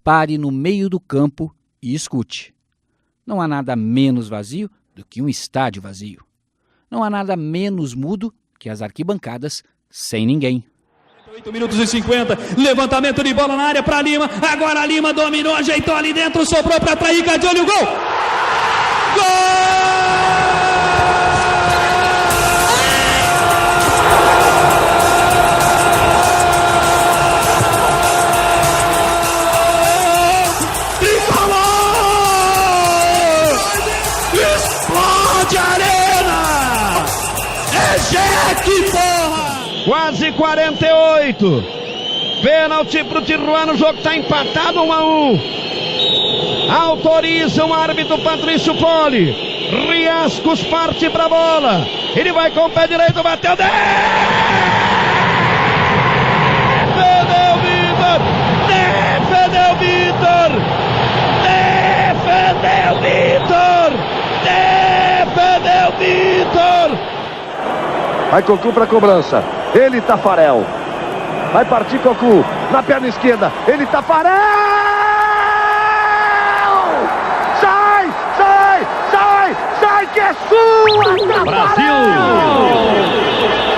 pare no meio do campo e escute. Não há nada menos vazio do que um estádio vazio. Não há nada menos mudo que as arquibancadas sem ninguém. 8 minutos e 50, levantamento de bola na área para Lima, agora Lima dominou, ajeitou ali dentro, sobrou para Traíca, de olho, gol! Gol! Explode a arena! É Jack, porra! Quase 48. Pênalti pro Tijuana, o jogo está empatado 1-1. Autoriza o árbitro Patrício Poli. Riascos parte pra bola. Ele vai com o pé direito, bateu. Defendeu Vitor. Defendeu Vitor. Defendeu Vitor. Defendeu Vitor. Vai Cocu para cobrança. Ele, Tafarel. Vai partir Cocu. Na perna esquerda. Ele, Tafarel! Sai! Sai! Sai! Sai que é sua! Tafarel! Brasil!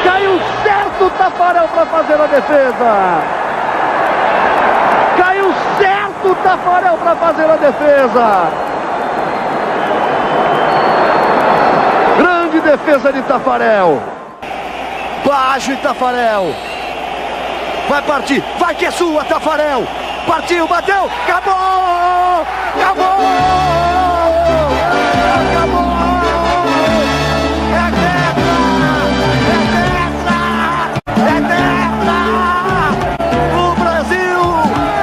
Caiu certo o Tafarel para fazer a defesa. Caiu certo o Tafarel para fazer a defesa. Grande defesa de Tafarel. Plágio e Tafarel. Vai partir. Vai que é sua, Tafarel. Partiu, bateu. Acabou! Acabou! Acabou! É tetra! É tetra! É tetra! O Brasil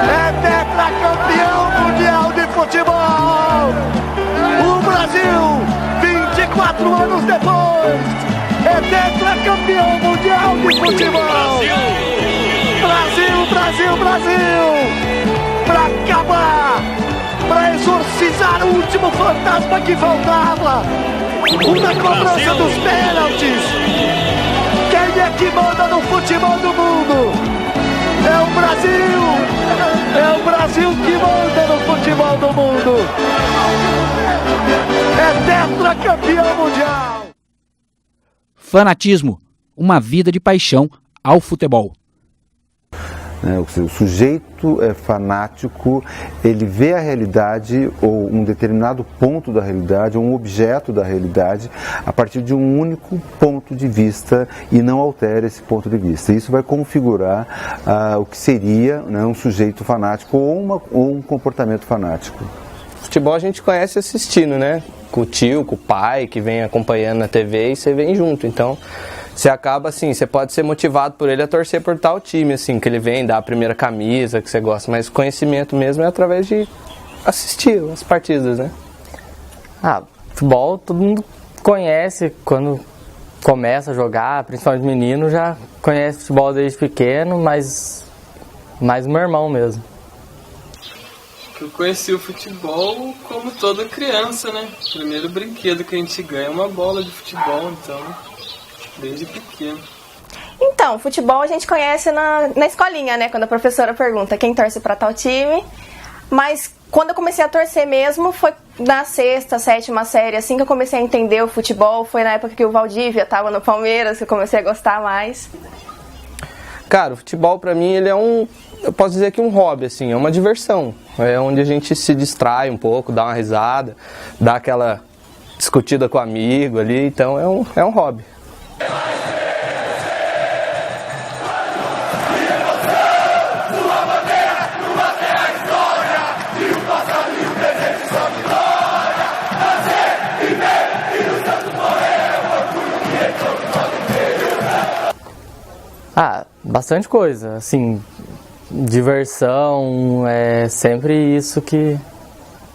é tetracampeão mundial de futebol! O Brasil, 24 anos depois, é tetracampeão mundial de futebol! Brasil, Brasil, Brasil! Pra acabar! Pra exorcizar o último fantasma que faltava! Uma cobrança dos pênaltis! Quem é que manda no futebol do mundo? É o Brasil! É o Brasil que manda no futebol do mundo! É tetracampeão mundial! Fanatismo, uma vida de paixão ao futebol. O sujeito fanático, ele vê a realidade ou um determinado ponto da realidade, ou um objeto da realidade, a partir de um único ponto de vista e não altera esse ponto de vista. Isso vai configurar o que seria, né, um sujeito fanático ou um comportamento fanático. Futebol a gente conhece assistindo, né? Com o tio, com o pai, que vem acompanhando na TV e você vem junto. Então, você acaba assim, você pode ser motivado por ele a torcer por tal time, assim, que ele vem dar a primeira camisa que você gosta. Mas conhecimento mesmo é através de assistir as partidas, né? Futebol todo mundo conhece quando começa a jogar, principalmente menino, já conhece futebol desde pequeno, mas mais o meu irmão mesmo. Eu conheci o futebol como toda criança, né? O primeiro brinquedo que a gente ganha é uma bola de futebol, então, desde pequeno. Então, futebol a gente conhece na escolinha, né? Quando a professora pergunta quem torce pra tal time. Mas quando eu comecei a torcer mesmo, foi na 6ª, 7ª série, assim que eu comecei a entender o futebol. Foi na época que o Valdívia tava no Palmeiras, que eu comecei a gostar mais. Cara, o futebol pra mim, ele é eu posso dizer que um hobby, assim, é uma diversão. É onde a gente se distrai um pouco, dá uma risada, dá aquela discutida com o amigo ali, então é um hobby. Bastante coisa, assim, diversão, é sempre isso que,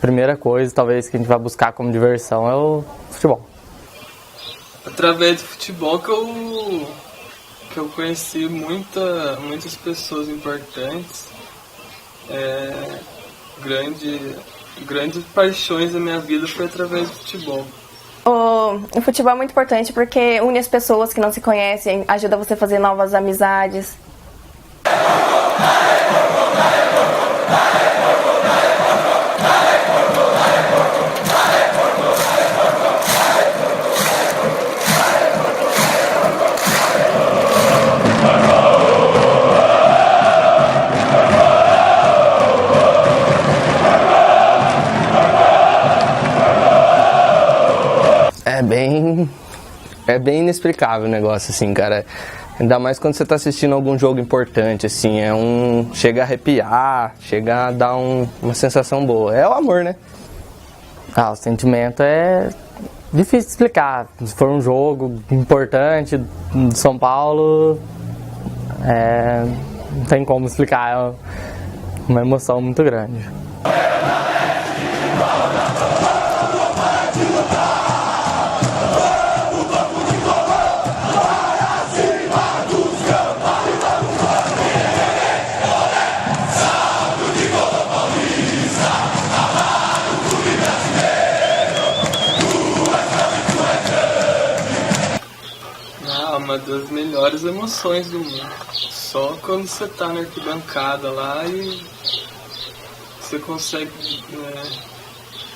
primeira coisa, talvez, que a gente vai buscar como diversão é o futebol. Através do futebol que eu conheci muitas pessoas importantes, grandes paixões da minha vida foi através do futebol. O futebol é muito importante porque une as pessoas que não se conhecem, ajuda você a fazer novas amizades. é bem inexplicável o negócio, assim, cara. Ainda mais quando você tá assistindo algum jogo importante, assim, chega a arrepiar, chega a dar uma sensação boa. É o amor, né? O sentimento é difícil de explicar. Se for um jogo importante de São Paulo, não tem como explicar, é uma emoção muito grande. Uma das melhores emoções do mundo. Só quando você tá na arquibancada lá e você consegue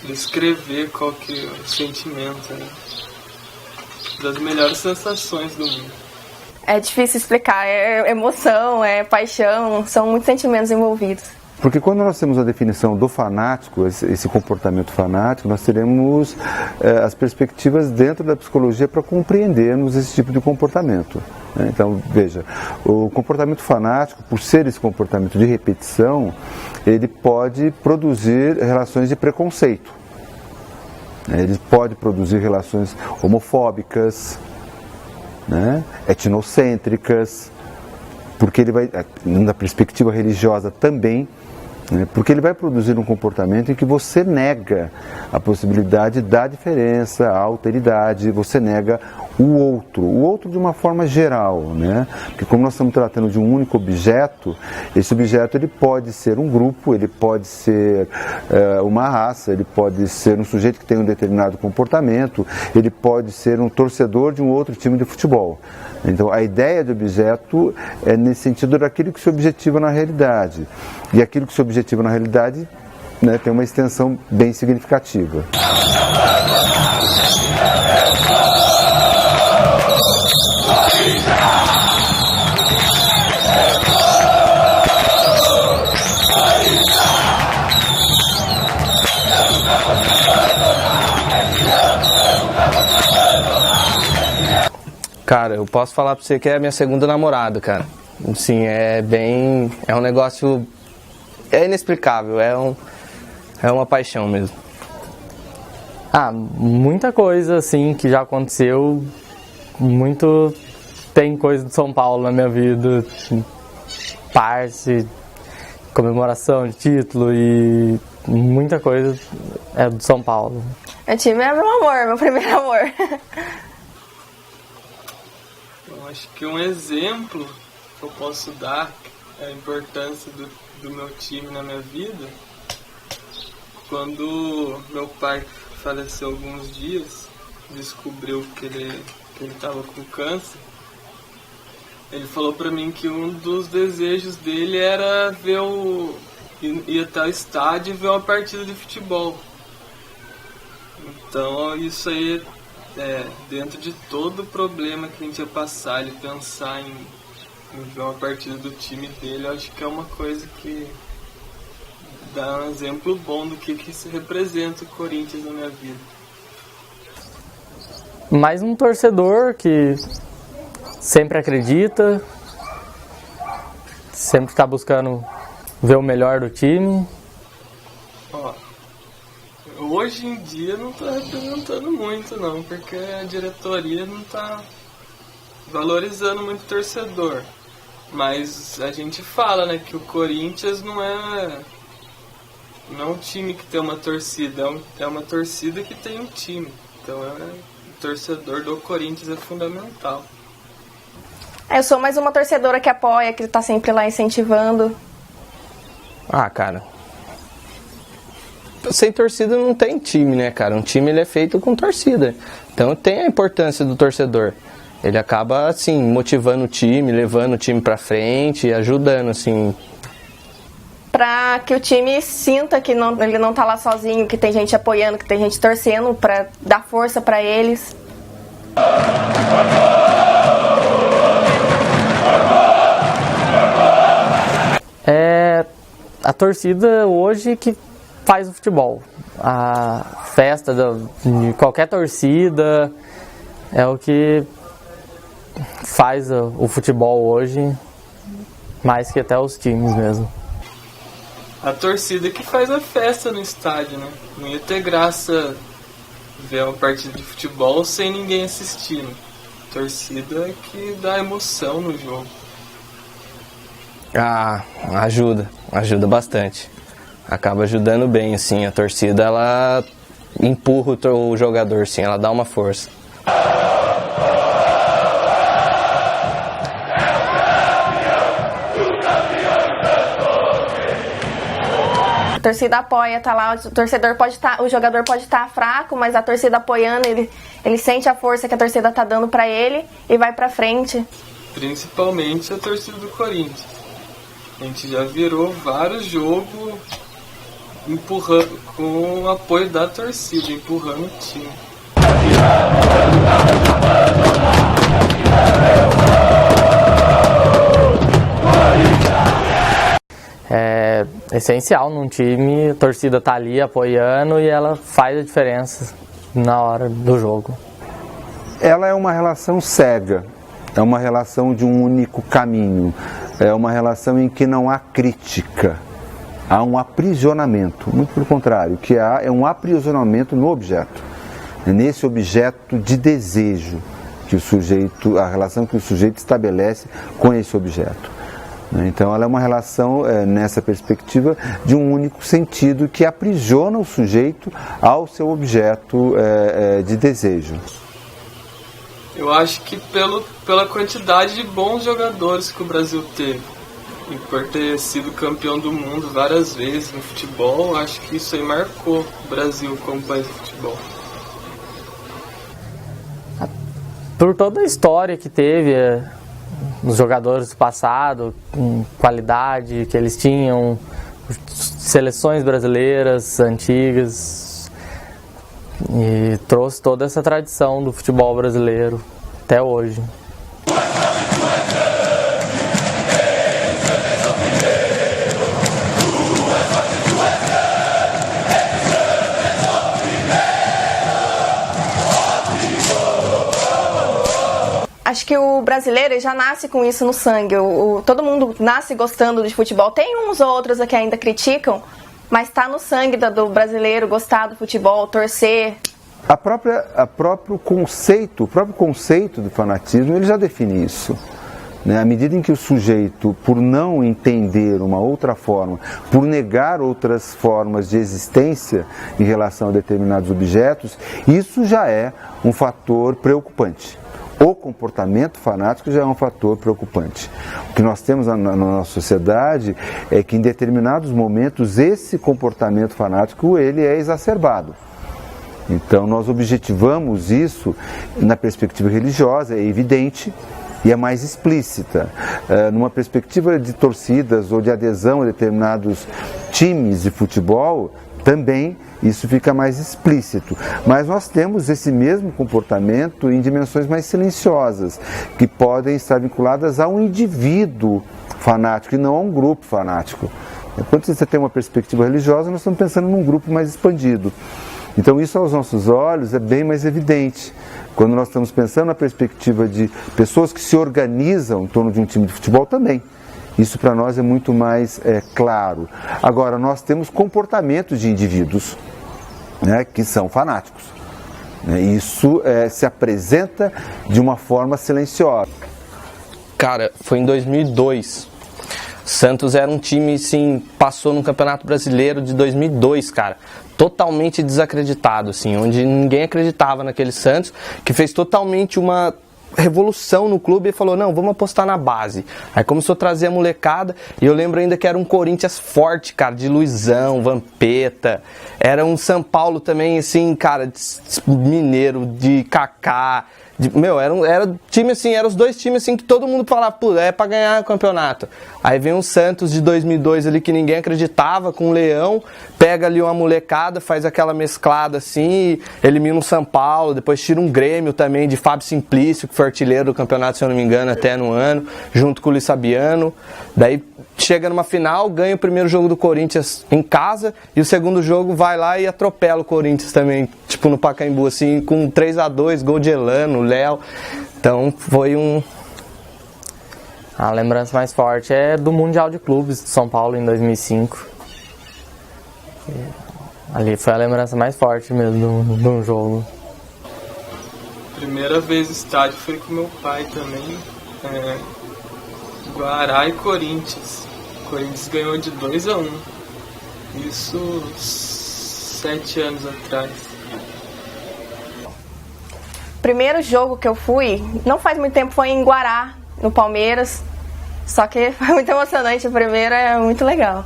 descrever qual que é o sentimento, né? Das melhores sensações do mundo. É difícil explicar, é emoção, é paixão, são muitos sentimentos envolvidos. Porque quando nós temos a definição do fanático, esse comportamento fanático, nós teremos as perspectivas dentro da psicologia para compreendermos esse tipo de comportamento. Né? Então, veja, o comportamento fanático, por ser esse comportamento de repetição, ele pode produzir relações de preconceito. Ele pode produzir relações homofóbicas, né? Etnocêntricas, porque ele vai, na perspectiva religiosa também, porque ele vai produzir um comportamento em que você nega a possibilidade da diferença, a alteridade, você nega o outro de uma forma geral, né? Porque como nós estamos tratando de um único objeto, esse objeto ele pode ser um grupo, ele pode ser uma raça, ele pode ser um sujeito que tem um determinado comportamento, ele pode ser um torcedor de um outro time de futebol. Então a ideia de objeto é nesse sentido daquilo que se objetiva na realidade. E aquilo que se objetiva na realidade, né, tem uma extensão bem significativa. Cara, eu posso falar pra você que é a minha segunda namorada, cara. Sim, é um negócio, inexplicável, é uma paixão mesmo. Muita coisa, assim, que já aconteceu, tem coisa de São Paulo na minha vida, comemoração de título e muita coisa é do São Paulo. O time é meu amor, meu primeiro amor. Eu acho que um exemplo que eu posso dar é a importância do meu time na minha vida. Quando meu pai faleceu alguns dias, descobriu que ele estava com câncer, ele falou pra mim que um dos desejos dele era ir até o estádio e ver uma partida de futebol. Então isso aí, dentro de todo o problema que a gente ia passar, ele pensar em ver uma partida do time dele, eu acho que é uma coisa que dá um exemplo bom do que se representa o Corinthians na minha vida. Mais um torcedor que sempre acredita, sempre está buscando ver o melhor do time. Hoje em dia não está representando muito não, porque a diretoria não está valorizando muito o torcedor. Mas a gente fala, né, que o Corinthians não é um time que tem uma torcida, é uma torcida que tem um time. Então o torcedor do Corinthians é fundamental. Eu sou mais uma torcedora que apoia, que está sempre lá incentivando. Cara, sem torcida não tem time, né, cara? Um time ele é feito com torcida. Então tem a importância do torcedor. Ele acaba, assim, motivando o time, levando o time pra frente, ajudando, assim. Pra que o time sinta que ele não tá lá sozinho, que tem gente apoiando, que tem gente torcendo, pra dar força pra eles. É a torcida hoje que faz o futebol. A festa de qualquer torcida é o que faz o futebol hoje, mais que até os times mesmo. A torcida que faz a festa no estádio, né? Não ia ter graça ver uma partida de futebol sem ninguém assistindo. A torcida é que dá emoção no jogo. Ah, ajuda bastante. Acaba ajudando bem, assim, a torcida, ela empurra o jogador, assim, ela dá uma força. A torcida apoia, tá lá, o jogador pode estar fraco, mas a torcida apoiando, ele sente a força que a torcida tá dando pra ele e vai pra frente. Principalmente a torcida do Corinthians. A gente já virou vários jogos empurrando, com o apoio da torcida, empurrando o time. É essencial num time, a torcida tá ali apoiando e ela faz a diferença na hora do jogo. Ela é uma relação cega, é uma relação de um único caminho, é uma relação em que não há crítica, há um aprisionamento, muito pelo contrário, o que há é um aprisionamento no objeto, nesse objeto de desejo que a relação que o sujeito estabelece com esse objeto. Então ela é uma relação, nessa perspectiva, de um único sentido que aprisiona o sujeito ao seu objeto de desejo. Eu acho que pela quantidade de bons jogadores que o Brasil teve, e por ter sido campeão do mundo várias vezes no futebol, acho que isso aí marcou o Brasil como país de futebol. Por toda a história que teve, os jogadores do passado, qualidade que eles tinham, seleções brasileiras antigas, e trouxe toda essa tradição do futebol brasileiro até hoje. Acho que o brasileiro já nasce com isso no sangue. Todo mundo nasce gostando de futebol. Tem uns ou outros que ainda criticam, mas está no sangue do brasileiro gostar do futebol, torcer. O próprio conceito do fanatismo, ele já define isso. À medida em que o sujeito, por não entender uma outra forma, por negar outras formas de existência em relação a determinados objetos, isso já é um fator preocupante. O comportamento fanático já é um fator preocupante. O que nós temos na nossa sociedade é que em determinados momentos esse comportamento fanático ele é exacerbado. Então nós objetivamos isso na perspectiva religiosa, é evidente e é mais explícita. Numa perspectiva de torcidas ou de adesão a determinados times de futebol, também isso fica mais explícito. Mas nós temos esse mesmo comportamento em dimensões mais silenciosas, que podem estar vinculadas a um indivíduo fanático e não a um grupo fanático. Quando você tem uma perspectiva religiosa, nós estamos pensando num grupo mais expandido. Então isso aos nossos olhos é bem mais evidente. Quando nós estamos pensando na perspectiva de pessoas que se organizam em torno de um time de futebol também. Isso para nós é muito mais claro. Agora, nós temos comportamentos de indivíduos, né, que são fanáticos. Isso se apresenta de uma forma silenciosa. Cara, foi em 2002. Santos era um time, sim, passou no Campeonato Brasileiro de 2002, cara. Totalmente desacreditado, assim, onde ninguém acreditava naquele Santos, que fez totalmente uma revolução no clube e falou, não, vamos apostar na base. Aí começou a trazer a molecada e eu lembro ainda que era um Corinthians forte, cara, de Luizão, Vampeta, era um São Paulo também, assim, cara, de Mineiro, de Kaká, era time assim, eram os dois times assim que todo mundo falava, pô, é pra ganhar o campeonato. Aí vem um Santos de 2002 ali que ninguém acreditava, com o Leão, pega ali uma molecada, faz aquela mesclada assim, elimina um São Paulo, depois tira um Grêmio também de Fábio Simplício, que foi artilheiro do campeonato, se eu não me engano, até no ano, junto com o Luiz Fabiano. Daí chega numa final, ganha o primeiro jogo do Corinthians em casa e o segundo jogo vai lá e atropela o Corinthians também, tipo no Pacaembu, assim, com 3-2, gol de Elano, Léo. Então foi um... A lembrança mais forte é do Mundial de Clubes de São Paulo em 2005. Ali foi a lembrança mais forte mesmo de um jogo. Primeira vez no estádio foi com meu pai também. Guará e Corinthians. O Corinthians ganhou de 2-1. Isso 7 anos atrás. Primeiro jogo que eu fui, não faz muito tempo, foi em Guará, no Palmeiras. Só que foi muito emocionante. O primeiro é muito legal.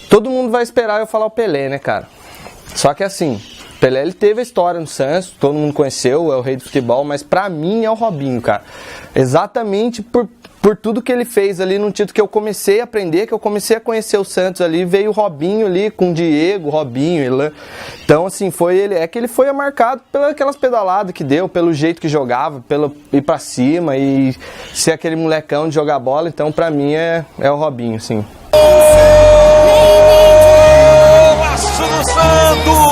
Todo mundo vai esperar eu falar o Pelé, né, cara? Só que assim, Pelé, ele teve a história no Santos, todo mundo conheceu, é o rei do futebol, mas pra mim é o Robinho, cara. Exatamente por tudo que ele fez ali no título que eu comecei a aprender, que eu comecei a conhecer o Santos ali, veio o Robinho ali com o Diego, Robinho, Elan. Então, assim, ele foi marcado pelas aquelas pedaladas que deu, pelo jeito que jogava, pelo ir pra cima e ser aquele molecão de jogar bola. Então, pra mim, é o Robinho, sim. Golaço do Santos!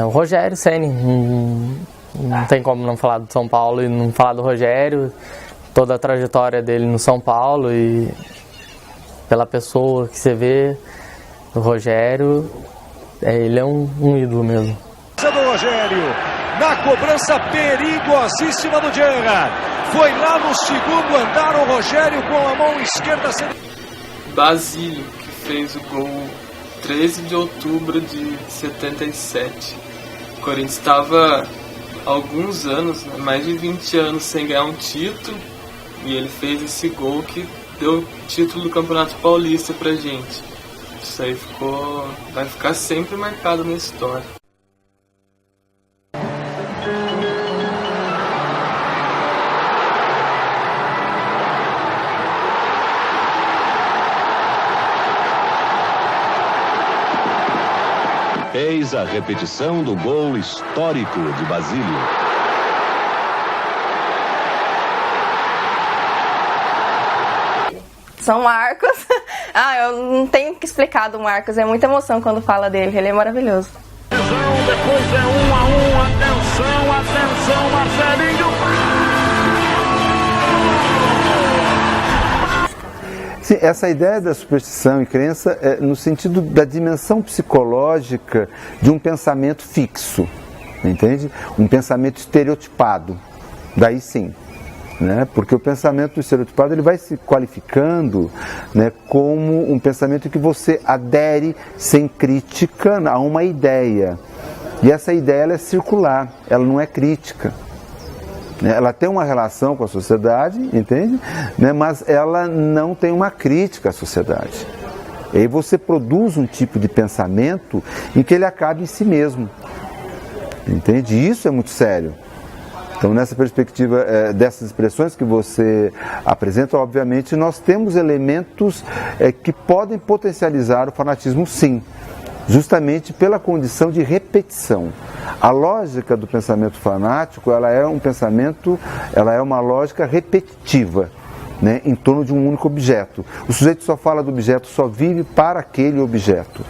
O Rogério Ceni, não tem como não falar do São Paulo e não falar do Rogério, toda a trajetória dele no São Paulo e pela pessoa que você vê, o Rogério, ele é um ídolo mesmo. Do Rogério, na cobrança perigosíssima do Gerrard, foi lá no segundo andar o Rogério com a mão esquerda. Basílio, que fez o gol 13 de outubro de 77. O Corinthians estava há alguns anos, mais de 20 anos sem ganhar um título, e ele fez esse gol que deu o título do Campeonato Paulista pra gente. Isso aí vai ficar sempre marcado na história. Eis a repetição do gol histórico de Basílio. São Marcos. Eu não tenho que explicar do Marcos, é muita emoção quando fala dele, ele é maravilhoso. Depois é 1-1, atenção, Marcelinho! Sim, essa ideia da superstição e crença é no sentido da dimensão psicológica de um pensamento fixo, entende? Um pensamento estereotipado, daí sim. Né? Porque o pensamento estereotipado ele vai se qualificando, né, como um pensamento em que você adere sem crítica a uma ideia. E essa ideia ela é circular, ela não é crítica. Ela tem uma relação com a sociedade, entende? Né? Mas ela não tem uma crítica à sociedade. E aí você produz um tipo de pensamento em que ele acaba em si mesmo. Entende? E isso é muito sério. Então, nessa perspectiva dessas expressões que você apresenta, obviamente, nós temos elementos que podem potencializar o fanatismo, sim. Justamente pela condição de repetição. A lógica do pensamento fanático, ela é uma lógica repetitiva, né, em torno de um único objeto. O sujeito só fala do objeto, só vive para aquele objeto.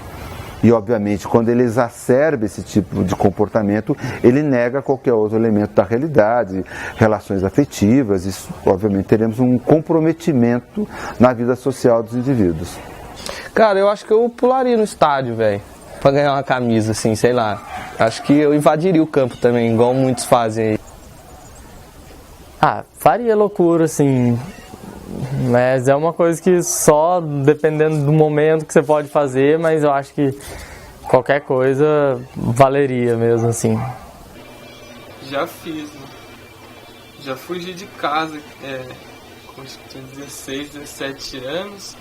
E, obviamente, quando ele exacerba esse tipo de comportamento, ele nega qualquer outro elemento da realidade, relações afetivas, e, obviamente, teremos um comprometimento na vida social dos indivíduos. Cara, eu acho que eu pularia no estádio, velho, pra ganhar uma camisa, assim, sei lá. Acho que eu invadiria o campo também, igual muitos fazem aí. Faria loucura, assim, mas é uma coisa que só dependendo do momento que você pode fazer, mas eu acho que qualquer coisa valeria mesmo, assim. Já fiz, né? Já fugi de casa, com 16, 17 anos.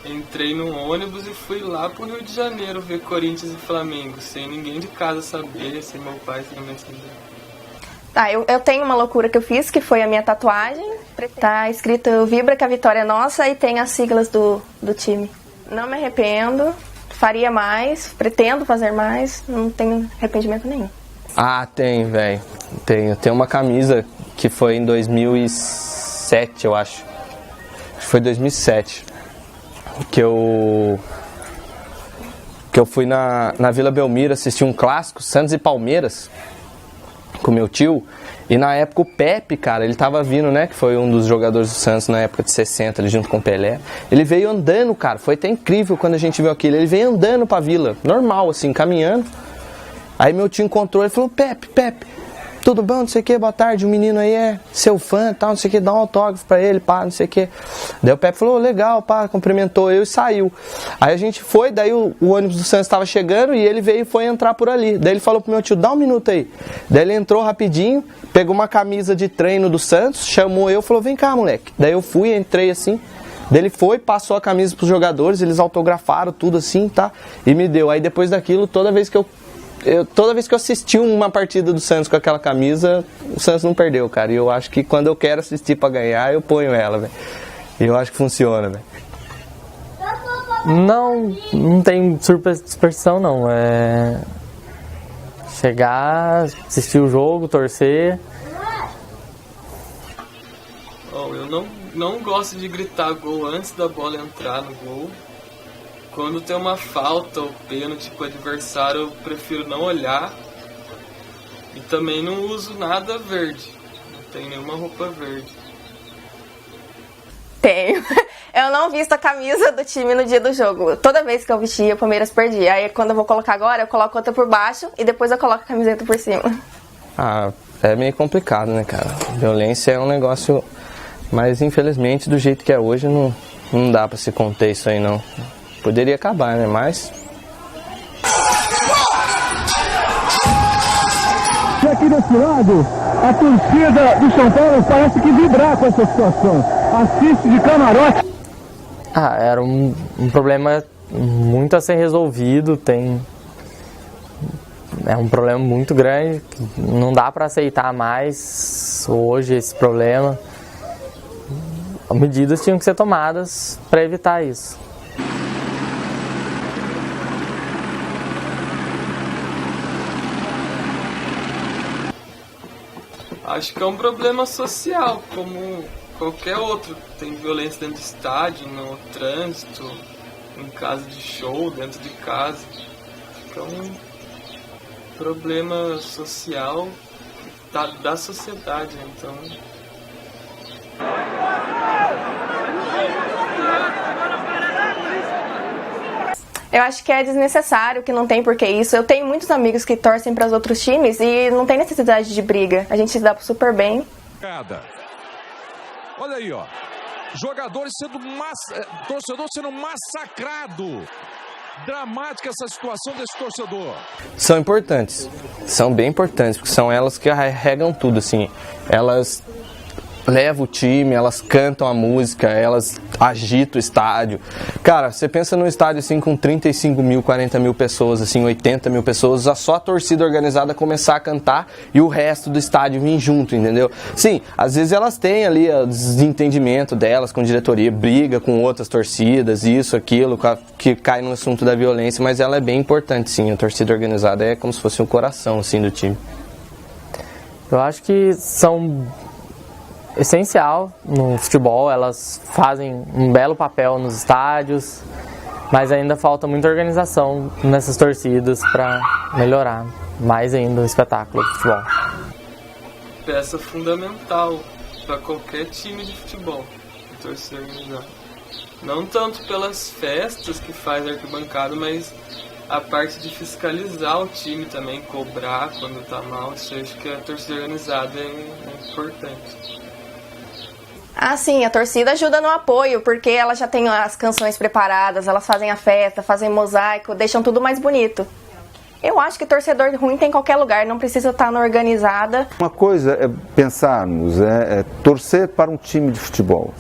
Entrei no ônibus e fui lá pro Rio de Janeiro ver Corinthians e Flamengo, sem ninguém de casa saber, sem meu pai, sem minha mãe. Eu tenho uma loucura que eu fiz, que foi a minha tatuagem. Tá escrito "Vibra que a vitória é nossa" e tem as siglas do time. Não me arrependo, faria mais, pretendo fazer mais, não tenho arrependimento nenhum. Tem, velho. Tenho uma camisa que foi em 2007, eu acho. Foi 2007 que eu fui na Vila Belmiro assistir um clássico, Santos e Palmeiras, com meu tio. E na época o Pepe, cara, ele tava vindo, né, que foi um dos jogadores do Santos na época de 60, ali junto com o Pelé. Ele veio andando, cara, foi até incrível quando a gente viu aquilo. Ele veio andando pra Vila, normal, assim, caminhando. Aí meu tio encontrou, ele falou, Pepe, tudo bom, não sei o que, boa tarde, o menino aí é seu fã, tal, não sei o que, dá um autógrafo pra ele, pá, não sei o que. Daí o Pepe falou, legal, pá, cumprimentou eu e saiu. Aí a gente foi, daí o ônibus do Santos estava chegando e ele veio e foi entrar por ali. Daí ele falou pro meu tio, dá um minuto aí. Daí ele entrou rapidinho, pegou uma camisa de treino do Santos, chamou eu e falou, vem cá, moleque. Daí eu fui, entrei assim, daí ele foi, passou a camisa pros jogadores, eles autografaram tudo assim, tá, e me deu. Aí depois daquilo, toda vez que eu assisti uma partida do Santos com aquela camisa, o Santos não perdeu, cara. E eu acho que quando eu quero assistir pra ganhar, eu ponho ela, velho. E eu acho que funciona, velho. Não tem superstição, não. É chegar, assistir o jogo, torcer. Eu não gosto de gritar gol antes da bola entrar no gol. Quando tem uma falta ou pênalti pro adversário, eu prefiro não olhar. E também não uso nada verde. Não tenho nenhuma roupa verde. Tenho. Eu não visto a camisa do time no dia do jogo. Toda vez que eu vestia, o Palmeiras perdia. Aí quando eu vou colocar agora, eu coloco outra por baixo e depois eu coloco a camiseta por cima. Ah, é meio complicado, né, cara? Violência é um negócio... Mas infelizmente, do jeito que é hoje, não dá pra se conter isso aí, não. Poderia acabar, né? Mas... E aqui desse lado, a torcida do São Paulo parece que vibrar com essa situação. Assiste de camarote. Era um problema muito a ser resolvido. É um problema muito grande. Não dá para aceitar mais hoje esse problema. Medidas tinham que ser tomadas para evitar isso. Acho que é um problema social, como qualquer outro. Tem violência dentro do estádio, no trânsito, em casa de show, dentro de casa. Acho que é um problema social da sociedade, então... Eu acho que é desnecessário, que não tem por que isso. Eu tenho muitos amigos que torcem para os outros times e não tem necessidade de briga. A gente se dá super bem. Olha aí, ó. Jogadores torcedor sendo massacrado. Dramática essa situação desse torcedor. São importantes. São bem importantes, porque são elas que carregam tudo, assim. Elas levam o time, elas cantam a música, elas agitam o estádio. Cara, você pensa num estádio assim com 35 mil, 40 mil pessoas, assim, 80 mil pessoas, só a torcida organizada começar a cantar e o resto do estádio vir junto, entendeu? Sim, às vezes elas têm ali o desentendimento delas com diretoria, briga com outras torcidas, isso, aquilo, que cai no assunto da violência, mas ela é bem importante, sim. A torcida organizada é como se fosse um coração, assim, do time. Eu acho que são essencial no futebol, elas fazem um belo papel nos estádios, mas ainda falta muita organização nessas torcidas para melhorar mais ainda o espetáculo do futebol. Peça fundamental para qualquer time de futebol, a torcida organizada. Não tanto pelas festas que faz a arquibancada, mas a parte de fiscalizar o time também, cobrar quando tá mal. Isso eu acho que a torcida organizada é importante. Ah, sim, a torcida ajuda no apoio, porque ela já tem as canções preparadas, elas fazem a festa, fazem mosaico, deixam tudo mais bonito. Eu acho que torcedor ruim tem em qualquer lugar, não precisa estar na organizada. Uma coisa é pensarmos, torcer para um time de futebol.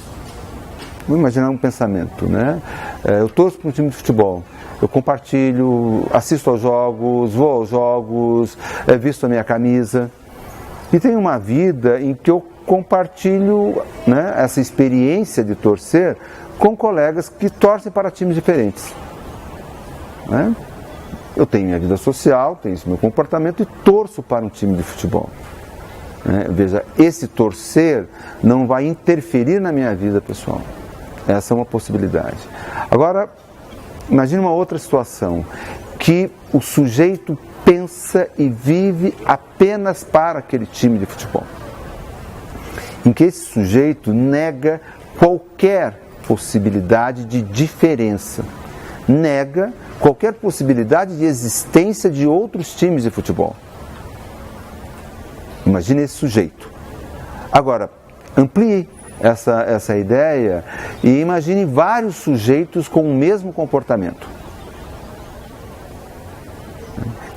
Vamos imaginar um pensamento, né? Eu torço para um time de futebol. Eu compartilho, assisto aos jogos, vou aos jogos, visto a minha camisa. E tenho uma vida em que eu compartilho, né, essa experiência de torcer com colegas que torcem para times diferentes. Né? Eu tenho minha vida social, tenho esse meu comportamento e torço para um time de futebol. né? Veja, esse torcer não vai interferir na minha vida pessoal. Essa é uma possibilidade. Agora, imagine uma outra situação, que o sujeito pensa e vive apenas para aquele time de futebol, em que esse sujeito nega qualquer possibilidade de diferença, nega qualquer possibilidade de existência de outros times de futebol. Imagine esse sujeito. Agora, amplie essa ideia e imagine vários sujeitos com o mesmo comportamento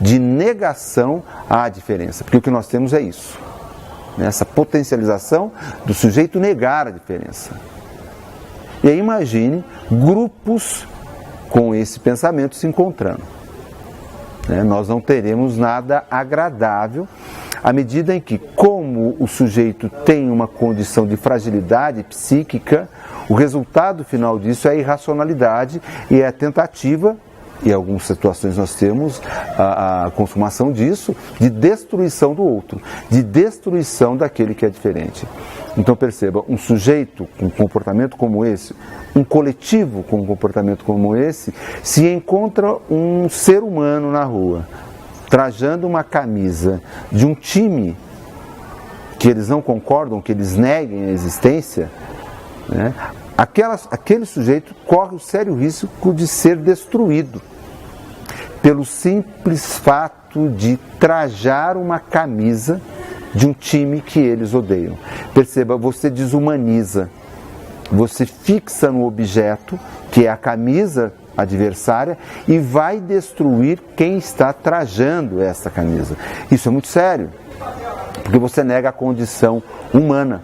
de negação à diferença, porque o que nós temos é isso, essa potencialização do sujeito negar a diferença. E aí imagine grupos com esse pensamento se encontrando. Nós não teremos nada agradável à medida em que, como o sujeito tem uma condição de fragilidade psíquica, o resultado final disso é a irracionalidade e é a tentativa, e em algumas situações nós temos a consumação disso, de destruição do outro, de destruição daquele que é diferente. Então perceba, um sujeito com um comportamento como esse, um coletivo com um comportamento como esse, se encontra um ser humano na rua, trajando uma camisa de um time que eles não concordam, que eles neguem a existência, né? Aquele sujeito corre o sério risco de ser destruído pelo simples fato de trajar uma camisa de um time que eles odeiam. Perceba, você desumaniza, você fixa no objeto, que é a camisa adversária, e vai destruir quem está trajando essa camisa. Isso é muito sério, porque você nega a condição humana.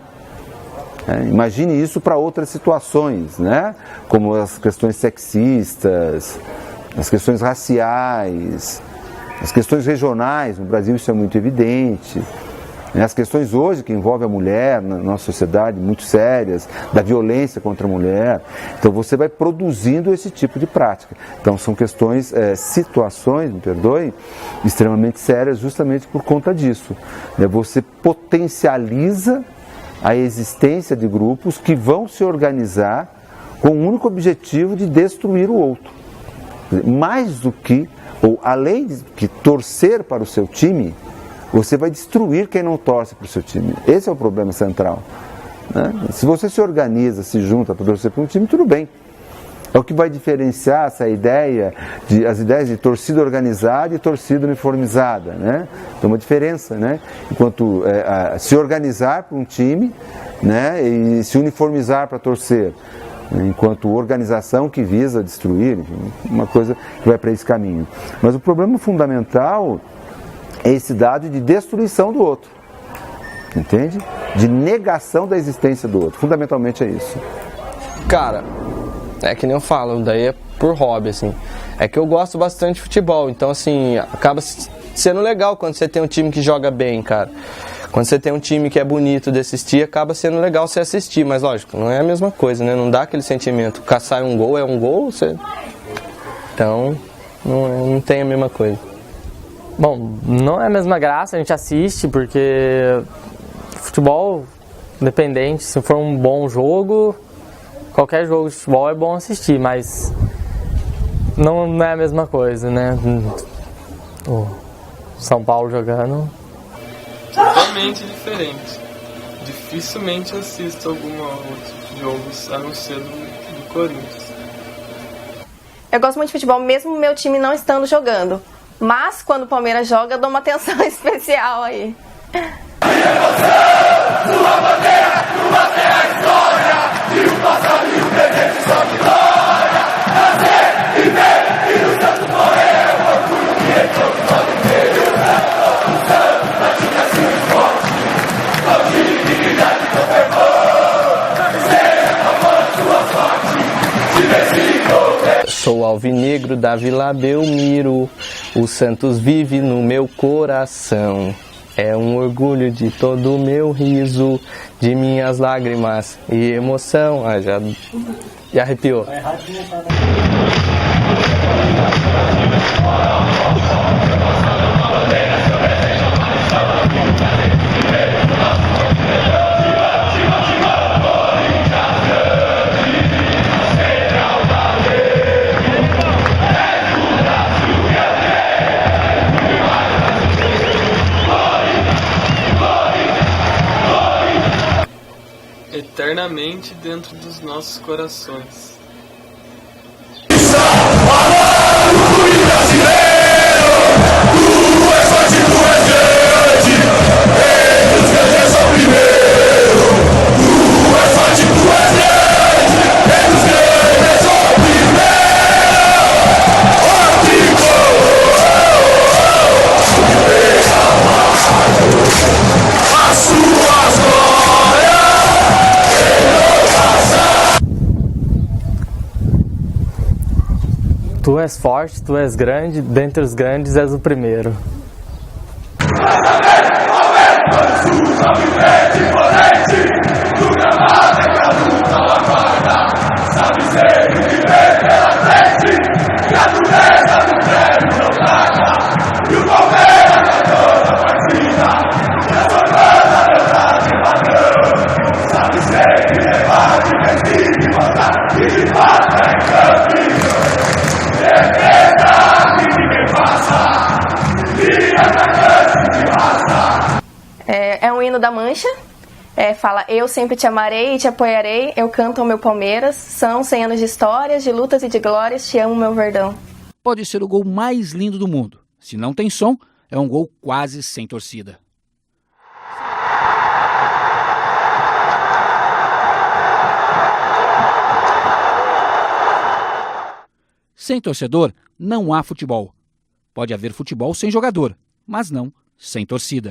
Imagine isso para outras situações, né? Como as questões sexistas, as questões raciais, as questões regionais. No Brasil isso é muito evidente. As questões hoje que envolvem a mulher na nossa sociedade, muito sérias, da violência contra a mulher. Então você vai produzindo esse tipo de prática. Então são questões, situações, me perdoem, extremamente sérias justamente por conta disso. Você potencializa a existência de grupos que vão se organizar com o único objetivo de destruir o outro. Mais do que, ou além de que torcer para o seu time, você vai destruir quem não torce para o seu time. Esse é o problema central, né? Se você se organiza, se junta para torcer para um time, tudo bem. É o que vai diferenciar as ideias de torcida organizada e torcida uniformizada, né? Tem uma diferença, né? Enquanto se organizar para um time, né, e se uniformizar para torcer, enquanto organização que visa destruir, enfim, uma coisa que vai para esse caminho. Mas o problema fundamental é esse dado de destruição do outro, entende? De negação da existência do outro. Fundamentalmente é isso. Cara, é que nem eu falo, daí é por hobby, assim. É que eu gosto bastante de futebol, então, assim, acaba sendo legal quando você tem um time que joga bem, cara. Quando você tem um time que é bonito de assistir, acaba sendo legal você assistir, mas lógico, não é a mesma coisa, né? Não dá aquele sentimento. Caçar um gol é um gol, então não tem a mesma coisa. Bom, não é a mesma graça, a gente assiste, porque futebol, independente, se for um bom jogo, qualquer jogo de futebol é bom assistir, mas não é a mesma coisa, né? O São Paulo jogando... Totalmente diferente. Dificilmente assisto algum outro jogo, a não ser do Corinthians. Eu gosto muito de futebol, mesmo meu time não estando jogando. Mas quando o Palmeiras joga, eu dou uma atenção especial aí. Sou alvinegro da Vila Belmiro, o Santos vive no meu coração. É um orgulho de todo o meu riso, de minhas lágrimas e emoção. Ah, já arrepiou. eternamente dentro dos nossos corações. Tu és forte, tu és grande, dentre os grandes és o primeiro. É um hino da Mancha, fala: eu sempre te amarei e te apoiarei, eu canto ao meu Palmeiras, são 100 anos de histórias, de lutas e de glórias, te amo, meu Verdão. Pode ser o gol mais lindo do mundo. Se não tem som, é um gol quase sem torcida. Sem torcedor, não há futebol. Pode haver futebol sem jogador, mas não sem torcida.